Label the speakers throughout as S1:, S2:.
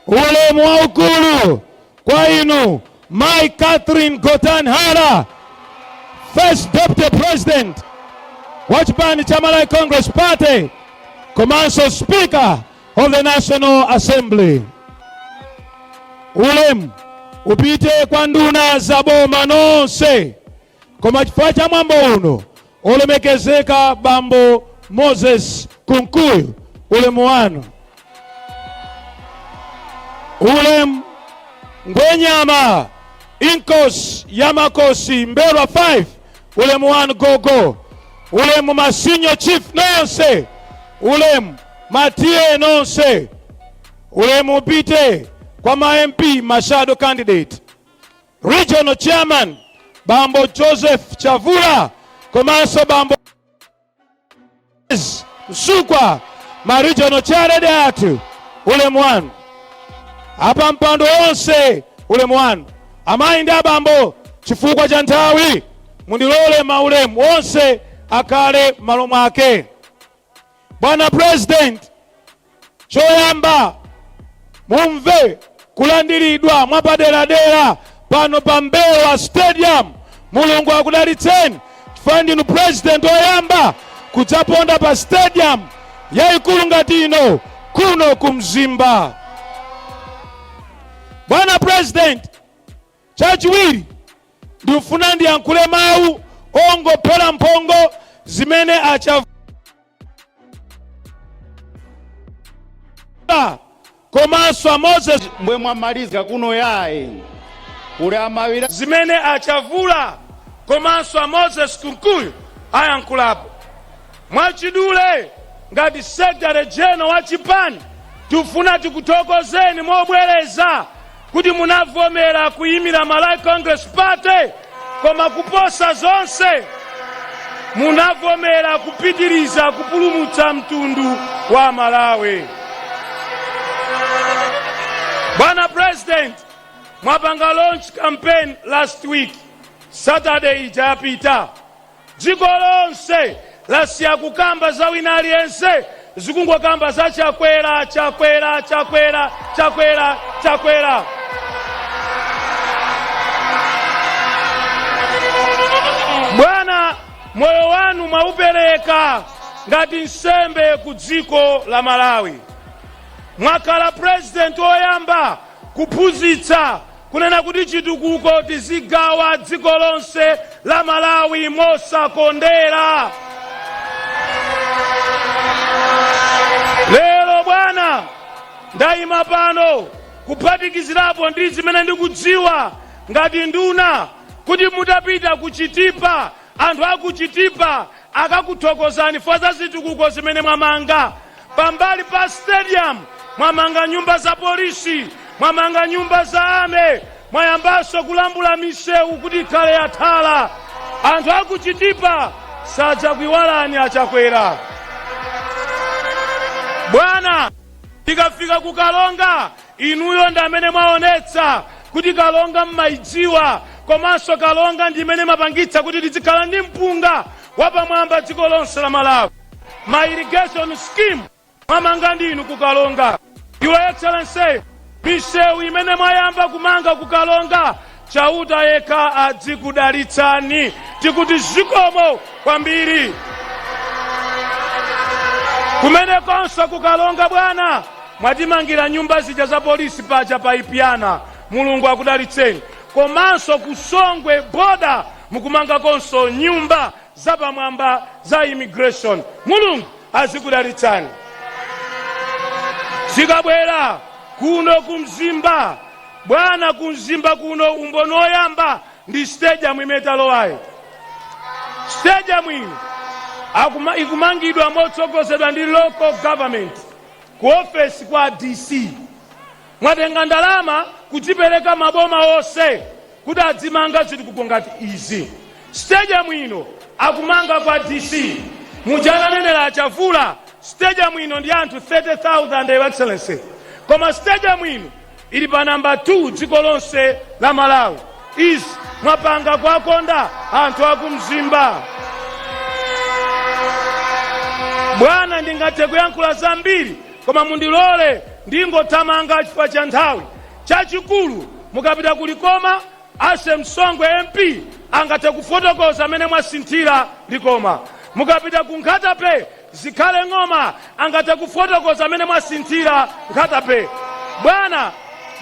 S1: ulemu waukulu kwa inu Mai Catherine Gotanhara, First Deputy President wa chipani cha Malawi Congress Party, komanso Speaker of the National Assembly. Ulemu upite kwa nduna za boma nonse, koma chifukwa cha mwambo uno olemekezeka bambo Moses Kunkuyu, ulemu wanu. Ulemu ngwenyama Inkos Yamakosi Mbelwa 5, ulemu wanu gogo. Ulemu masinyo chief nonse, ulemu matie nonse. Ulemu upite kwa ma MP mashado candidate. Regional Chairman bambo Joseph Chavula, komanso bambo Msukwa, ma regional charade atu, ulemu wanu. Apa mpando onse ulemu wanu. Amainda bambo chifukwa cha nthawi mundilole maulemu onse akale malo mwake. Bwana President, choyamba mumve kulandiridwa mwapaderadera pano pa Mbelwa Stadium. Mulungu akudalitseni chifukwa ndinu President oyamba kudzaponda pa stadium yayikulu ngati ino kuno ku Mzimba. Bwana President, chachiwiri ndifuna ndiyankhule mawu ongophera mphongo zimene achavula komanso Moses
S2: mbwe mwamaliza kuno yaye ule amawira
S1: zimene achavula komanso Moses Kunkuyu ayankhulapo. Mwachidule ngati Secretary General wa chipani tifuna tikuthokozeni mobwereza kuti munavomera kuyimira Malawi Congress Party, koma kuposa zonse munavomera kupitiriza kupulumutsa mtundu wa Malawi. Bwana President, mwapanga launch campaign last week, Saturday ijapita. Dziko lonse lasiya kukamba za wina aliyense, zikungokamba za chakwera, chakwera, chakwera, chakwera, chakwera. Bwana, moyo wanu mwaupereka ngati nsembe ku dziko la Malawi. Mwakala President oyamba kuphunzitsa kunena kuti chitukuko tizigawa dziko lonse la Malawi mosakondera. Lero bwana, ndayima pano kuphatikizirapo ndi zimene ndikudziwa ngati nduna kuti mutapita kuchitipa, anthu akuchitipa akakuthokozani for za zitukuko zimene mwamanga. Pambali pa stadium mwamanga nyumba za polisi, mwamanga nyumba za ame, mwayambaso kulambula misewu kuti ikhale yathala. Anthu akuchitipa sadzakuiwalani achakwera. Bwana, tikafika kukalonga inuyo ndamene mwaonetsa kuti kalonga mmaidziwa, komanso kalonga ndimene mapangitsa kuti tizikhala ndi mpunga wapamwamba dziko lonse la Malawi. Ma irrigation scheme mwamanga ndinu kukalonga. Your Excellency, misewu imene mwayamba kumanga kukalonga chauta yekha adzikudalitsani, tikuti zikomo kwambiri. Kumene konso kukalonga bwana, mwatimangira nyumba zija za polisi paja pa Ipiana, Mulungu akudalitseni. Komanso kusongwe boda mukumanga konso nyumba za pamwamba za immigration, Mulungu azikudalitsani. Zikabwera kuno ku Mzimba, bwana, ku Mzimba kuno umbono oyamba ndi stadium imetalowayo. Stadium ino ikumangidwa motsogozedwa ndi local government ku office kwa DC. Mwatenga ndalama kutipereka maboma onse kuti adzimanga zitukuko ngati izi. Stadium ino akumanga kwa DC. Mujana nenera achavula stadium ino ndi anthu 30,000, Your Excellency. Koma stadium ino ili pa number 2 dziko lonse la Malawi. Izi mwapanga kwakonda anthu aku Mzimba. Bwana, ndingathe kuyankhula zambiri, koma mundilole ndingotamanga chifukwa cha nthawi. Chachikulu mukapita kulikoma ase Msongwe MP angathe kufotokoza amene mwasinthira likoma. Mukapita ku Nkhatape zikhale ng'oma angathe kufotokoza amene mwasinthira Nkhatape. Bwana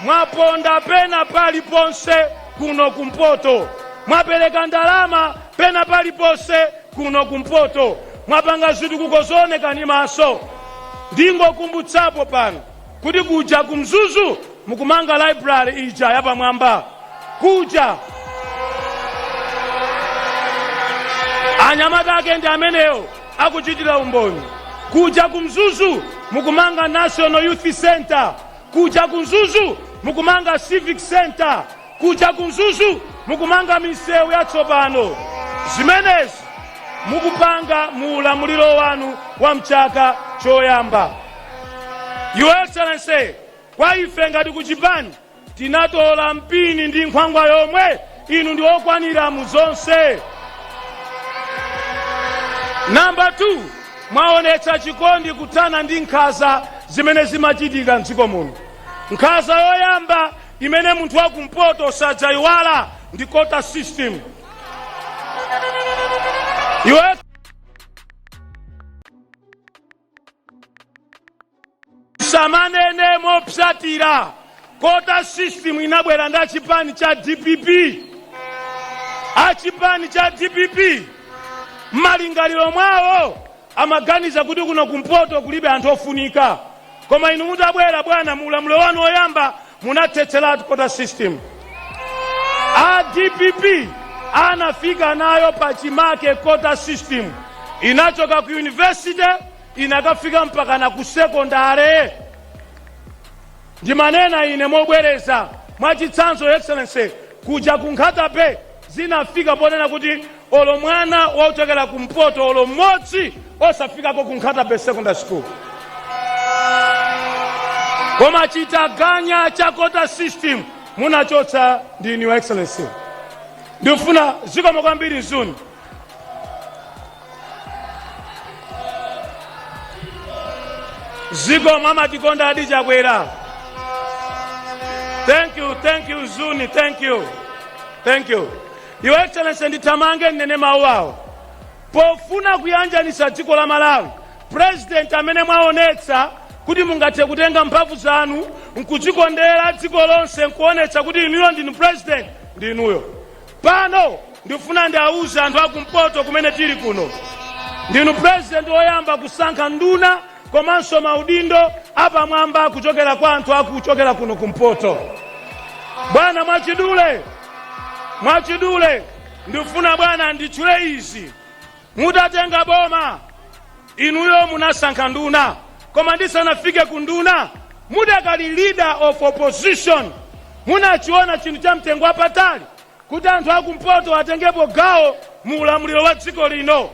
S1: mwaponda pena paliponse kuno kumpoto, mwapereka ndalama pena paliponse kuno kumpoto, mwapanga zitukuko zooneka ndi maso. Ndingokumbutsapo pano kuti kuja kumzuzu mukumanga library ija yapamwamba kuja. Anyamata ake ndi amenewo akuchitira umboni. Kuja kumzuzu mukumanga National Youth Center, kuja kumzuzu mukumanga Civic Center, kuja kumzuzu mukumanga misewu yatsopano. Zimenezi mukupanga muulamuliro wanu wa mchaka choyamba. Your Excellency, kwa ife ngati kuchipani tinatola mpini ndi nkhwangwa yomwe inu ndi okwanira mu zonse. Number 2, mwaonetsa chikondi kuthana ndi nkhanza zimene zimachitika m'dziko muno. Nkhanza yoyamba imene munthu wakumpoto sadzayiwala ndi quota system. Samanene mopsatira quota system inabwera nda chipani cha DPP. Achipani cha DPP malingaliro mwawo amaganiza kuti kuno kumpoto kulibe anthu ofunika. Koma inu mutabwera bwana muulamuliro wanu oyamba munathetseratu quota system. A DPP anafika nayo pachimake quota system. Inachoka ku university inakafika mpaka na ku secondary. Ndimanena ine mobwereza mwachitsanzo Excellency kuja ku Nkhatape zinafika ponena kuti olo mwana wochokera kumpoto olo mmodzi osafika ku Nkhatape Secondary School. Koma chitaganya cha quota system munachotsa ndi Your Excellency. Ndifuna zikomo kwambiri nzuni. Ziko mama tikonda adi chakwera. Thank you Zuni, thank you. Your Excellency nditamange nene mawawo. Pofuna kuyanjanisa dziko la Malawi, President amene mwaonetsa kuti mungathe kutenga mphamvu zanu nkudzikondera dziko lonse nkuonetsa kuti inuyo ndinu President ndinuyo. Pano ndifuna ndiauze anthu akumpoto kumene tili kuno. Ndinu President oyamba kusankha nduna komanso maudindo apamwamba kuchokera kwa anthu akuchokera kuno kumpoto. Bwana mwachidule ndifuna bwana ndichule izi. Mutatenga boma inuyo munasankha nduna, koma ndisanafike ku nduna mudakali leader of opposition. Munachiona chinthu cha mtengo wapatali kuti anthu akumpoto atengepo gawo muulamuliro wa dziko lino.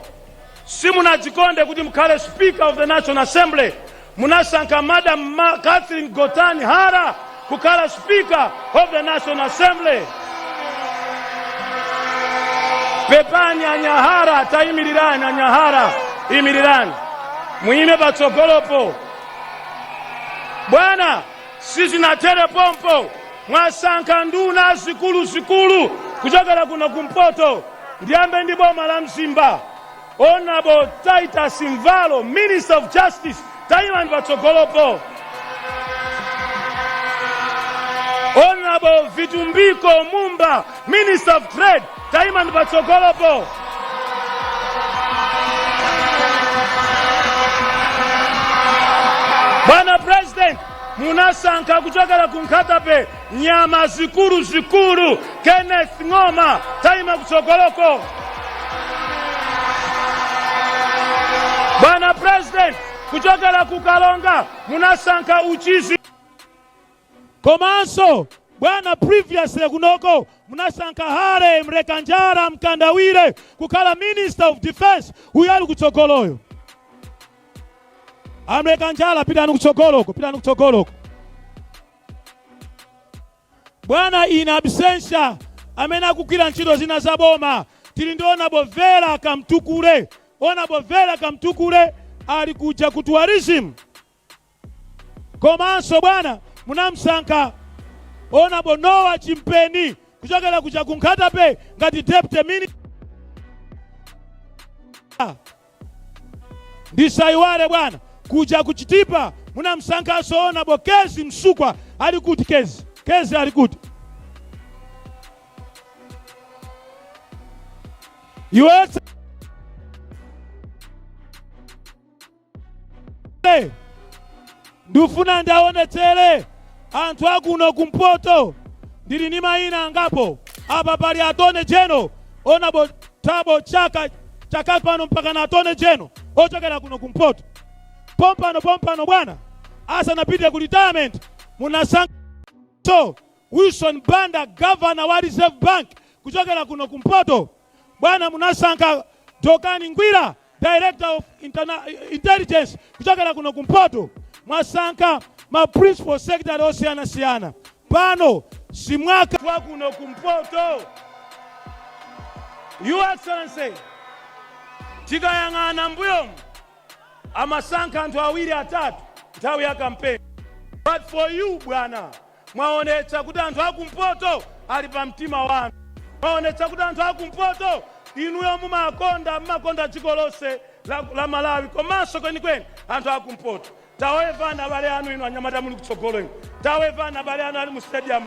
S1: Simunadzikonde kuti mukhale Speaker of the National Assembly. Munasankha Madam Catherine Gotani Hara kukhala Speaker of the National Assembly. Pepani anyahara taimirirani anyahara imirirani muime patsogolopo. Bwana sisi na pompo mwasankha nduna zikulu kuchokera kuno kumpoto. Ndiyambe ndi boma la Mzimba. Honorable Titus Mvalo, Minister of Justice, taima ndi patsogolopo. Honorable Vitumbiko Mumba, Minister of Trade, taima ndi patsogolopo. Bwana President, munasankha kuchokera ku Nkhatape nyama zikulu Kenneth Ng'oma, taima kutsogoloko. Bwana President, kuchokera ku Kalonga munasankha uchizi. Komanso bwana previously kunoko munasankha Hare Mrekanjara Mkandawire kukhala Minister of Defense. Uyu ali kutsogoloyo. Amrekanjara pitani kutsogoloko. Bwana in absentia amene akugwira ntchito zina za boma tili ndi Honorable Vera Kamtukule ali kuja ku tourism. Komanso bwana munamsankha Honorable Noah Chimpeni kuchokera kuja kunkhata pe ngati deputy minister. Ndisaiwale bwana kuja kuchitipa munamsankha Honorable Kezi Msukwa. Ali kuti Kezi ali kuti? Ndufuna ndaonetsere anthu akuno kumpoto ndili ni mayina angapo apa. Pali atone jeno Honorable Tabo chaka pano mpaka na atone jeno ochokera kuno kumpoto. Pompano bwana asanapite ku retirement munasankha Wilson Banda governor wa Reserve Bank kuchokera kuno kumpoto. Bwana munasankha Dokani Ngwira director of intelligence kuchokera kuno kumpoto. Mwasankha ma principal secretary osiyana pano simwaka wa kuno kumpoto. Your Excellency, tikayang'ana mbuyo amasankha anthu awiri atatu nthawi ya campaign. But for you bwana mwaonetsa kuti anthu akumpoto ali pa mtima wanu. Mwaonetsa kuti anthu akumpoto inuyo mumakonda dziko lonse la Malawi komanso kwenikweni anthu akumpoto. Tawevana abale anu inu anyamata muli kutsogolo inu. Tawevana abale anu ali mu stadium.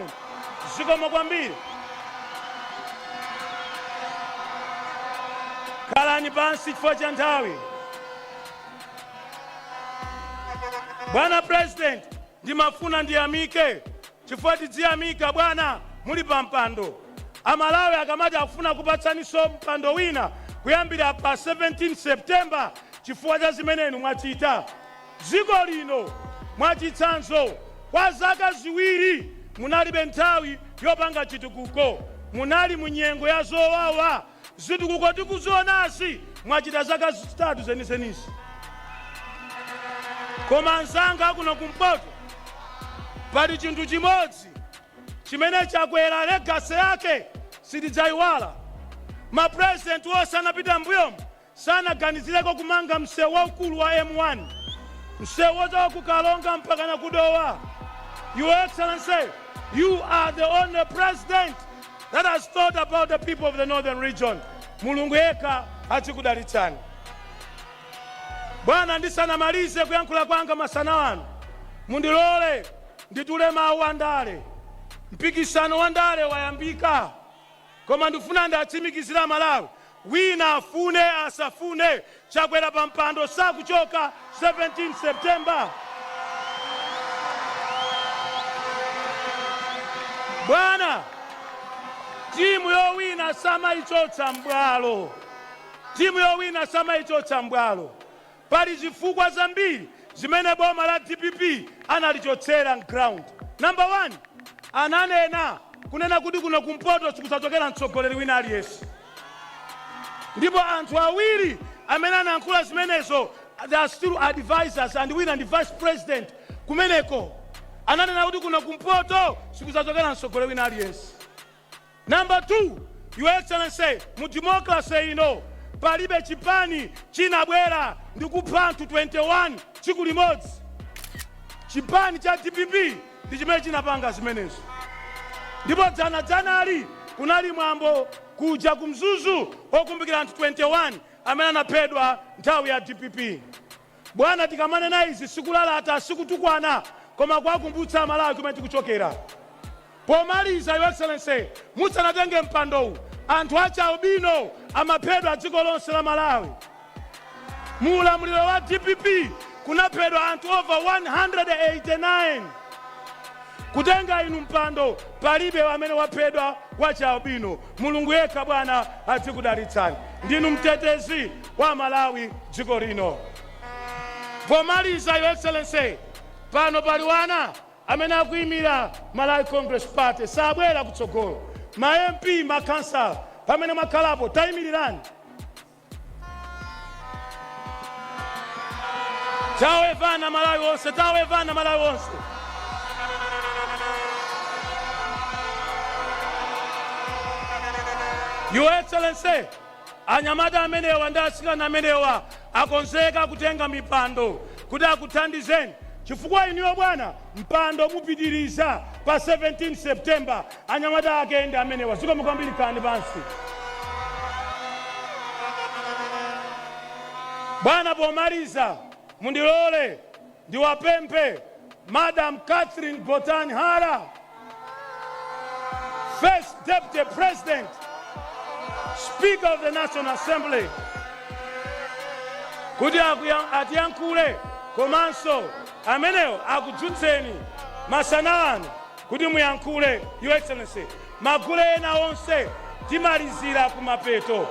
S1: Zikomo kwambiri. Kalani pansi chifukwa cha nthawi. Bwana President, ndimafuna ndiyamike chifukwa tidziyamika bwana muli pa mpando. Amalawi akamati akufuna kupatsaniso mpando wina kuyambira pa 17 September chifukwa cha zimene inu mwachita. Dziko lino mwachitsanzo kwa zaka ziwiri munalibe nthawi yopanga chitukuko. Munali munyengo ya zowawa. Zitukuko tikuzionasi mwachita zaka zitatu zenizenizi. Koma nzanga kuno kumpoto pali chinthu chimodzi chimene chakwera legacy yake sitidzayiwala. Ma president wonse anapita mbuyomu sanaganizireko kumanga msewu waukulu wa M1, msewu wochoka kukalonga mpaka na kudowa. Your Excellency, you are the only president that has thought about the people of the northern region. Mulungu yekha achikudalitsani. Bwana ndisanamalize kuyankhula kwanga masana wanu mundilole nditule mawu andale. Mpikisano wa ndale wayambika koma ndifuna ndatsimikizira Malawi wina afune asafune chakwera pa mpando sakuchoka 17 September. Bwana timu yowina samaichotsa mbwalo. Timu yowina samaichotsa mbwalo. Pali zifukwa zambiri zimene boma la DPP analichotsera ground. Number 1, ananena kunena kuti kuno kumpoto sikudzachokera mtsogoleri wina aliyense. Ndipo anthu awiri amene anayankhula zimenezo, they are still advisors and wina ndi vice president kumeneko. Ananena kuti kuno kumpoto sikudzachokera mtsogoleri wina aliyense. Number 2, Your Excellency, mu democracy ino palibe chipani chinabwera ndikupha anthu 21 tsiku limodzi. Chipani cha DPP ndi chimene chinapanga zimenezo. Ndipo dzanali kunali mwambo kuja kumzuzu okumbukira anthu 21 amene anaphedwa nthawi ya DPP. Bwana tikamanena izi sikulalata sikutukwana koma kwakumbutsa Malawi kumene tikuchokera. Pomaliza Your Excellency, musanatenge mpandowu anthu acha albino amaphedwa dziko lonse la Malawi. Muulamuliro wa DPP kunaphedwa anthu over 189. Kutenga inu mpando palibe amene waphedwa wacha albino. Mulungu yekha bwana atikudalitsani. Ndinu mtetezi wa Malawi dziko lino. Pomaliza Your Excellency, pano pali wana amene akuyimira Malawi Congress Party sabwera kutsogolo. Ma MP, ma council pamene makhalapo tayimirirani. Tawevana Malawi wonse, tawevana Malawi wonse. Your Excellency, anyamata amenewa ndi asikana amenewa akonzeka kutenga mipando kuti akuthandizeni chifukwa iniyo bwana mpando mupitiriza pa 17 September anyamata akende amenewa zikomo kwambiri kani pansi. Bwana pomaliza mundilole ndiwapemphe Madam Catherine Gotani Hara, First Deputy President, Speaker of the National Assembly, kuti atiyankhule komanso amenewo akudzutseni masana anu kuti muyankhule, Your Excellency. Magule ena onse timalizira kumapeto.